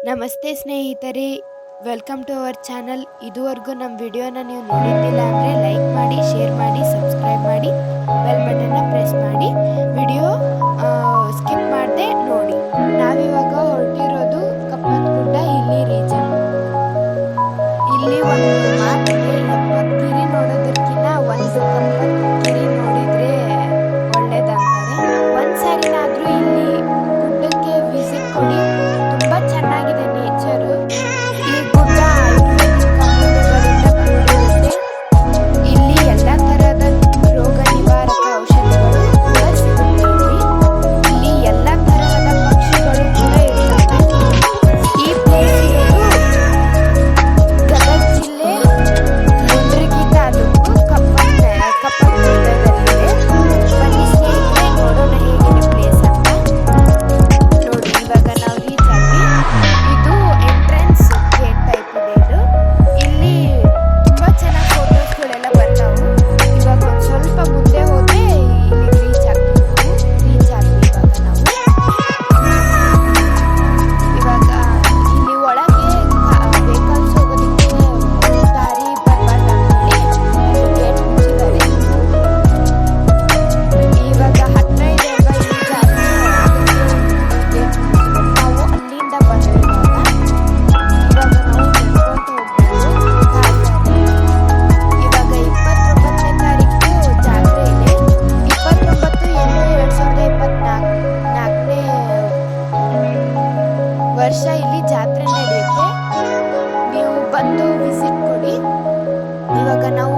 ನಮಸ್ತೆ ಸ್ನೇಹಿತರೆ, welcome to our channel. ಇದುವರೆಗೂ ನಮ್ಮ ವಿಡಿಯೋನ ನೀವು ನೋಡಿದ್ದಿಲ್ಲ ಅಂದರೆ ಲೈಕ್ ಮಾಡಿ, ಶೇರ್ ಮಾಡಿ, ಸಬ್ಸ್ಕ್ರೈಬ್ ಮಾಡಿ, ಬೆಲ್ ಬಟನ್ನ ಪ್ರೆಸ್ ಮಾಡಿ. ವಿಡಿಯೋ ಸ್ಕಿಪ್ ಮಾಡದೆ ನೋಡಿ. ನಾವಿವಾಗ ಹೊರಟಿರೋದು ಕಪ್ಪತ್ತಗುಡ್ಡ ಹಿಲ್ಲಿ ರೀಜನ್. ಇಲ್ಲಿ ಒಂದು ಮಾತಿದೆ, 70 ಗಿರಿ ನೋಡೋದಕ್ಕಿಂತ ಒಂದು ಕಪ್ಪತ್ತಗಿರಿ ನೋಡಿದರೆ ಒಳ್ಳೇದಂತಾರೆ. ಒಂದ್ಸಾರಿನಾದರೂ ಇಲ್ಲಿ ಗುಡ್ಡಕ್ಕೆ ವಿಸಿಟ್ ಕೊಡಿ. ತುಂಬ ಚೆನ್ನಾಗಿದೆ ನೇಚರು. ಈ ಗುಡ್ಡ ಆಯುರ್ವೇದಿಕ್ ಔಷಧಿಗಳಿಂದ ಕೂಡಿರುತ್ತೆ. ಇಲ್ಲಿ ಎಲ್ಲ ಥರದ ರೋಗ ನಿವಾರಕ ಔಷಧಿಗಳು ಕೂಡ ಸಿಗುತ್ತೆ. ಇಲ್ಲಿ ಎಲ್ಲ ತರಹದ ಪಕ್ಷಿಗಳು ಕೂಡ ಇರ್ತವೆ. ಈ ಪ್ಲೇಸ್ ಇರೋದು ಗದಗ ಜಿಲ್ಲೆ ಮುಂಡ್ರಿಗಿ ತಾಲೂಕು ಕಪ್ಪತ್ತಗುಡ್ಡದಲ್ಲಿದೆ. ಬನ್ನಿ ಸ್ನೇಹಿತರೆ, ನೋಡೋಣ ಹೇಗಿದೆ ಪ್ಲೇಸ್ ಅಂತ. ನೋಡಿ, ಇವಾಗ ನಾವು ರೀಚ್ ಆದ್ವಿ. ಇದು ಎಂಟ್ರೆನ್ಸ್ ಗೇಟ್ ಟೈಪ್ ಇದೆ ಇದು. ಇಲ್ಲಿ ತುಂಬಾ ಚೆನ್ನಾಗಿ ಫೋಟೋಸ್ಗಳೆಲ್ಲ ಬರ್ತಾವು. ಇವಾಗ ಒಂದು ಸ್ವಲ್ಪ ಮುಂದೆ ಹೋದ್ರೆ ಇಲ್ಲಿ ರೀಚ್ ಆದ್ವಿ ಇವಾಗ ನಾವು. ಇವಾಗ ಇಲ್ಲಿ ಒಳಗೆ ವೆಹಿಕಲ್ಸ್ ಹೋಗೋದಕ್ಕೆ ದಾರಿ ಬರಬಾರ್ದು ಅಂತೇಳಿ ಗೇಟ್ ಮುಚ್ಚಿದ್ದಾರೆ. ಇವಾಗ ಹತ್ರ ಇದೆ ಅಲ್ವಾ ಈ ಜಾಗ, ಗೇಟ್ ಮುಚ್ಚಿದ್ದಾರೆ. ನಾವು ಅಲ್ಲಿಂದ ಬಂದ್ವಿ ಇವಾಗ. ನಾವು ನಡ್ಕೊಂತ ಹೋಗ್ಬೇಕು ಕಾಡ್ನಲ್ಲಿ. ಇವಾಗ 29ನೇ ತಾರೀಕು ಜಾತ್ರೆ ಇದೆ. 29/8/2024ನೇ ವರ್ಷ ಇಲ್ಲಿ ಜಾತ್ರೆ ನಡೆಯುತ್ತೆ. ನೀವು ಬಂದು ವಿಸಿಟ್ ಕೊಡಿ. ಇವಾಗ ನಾವು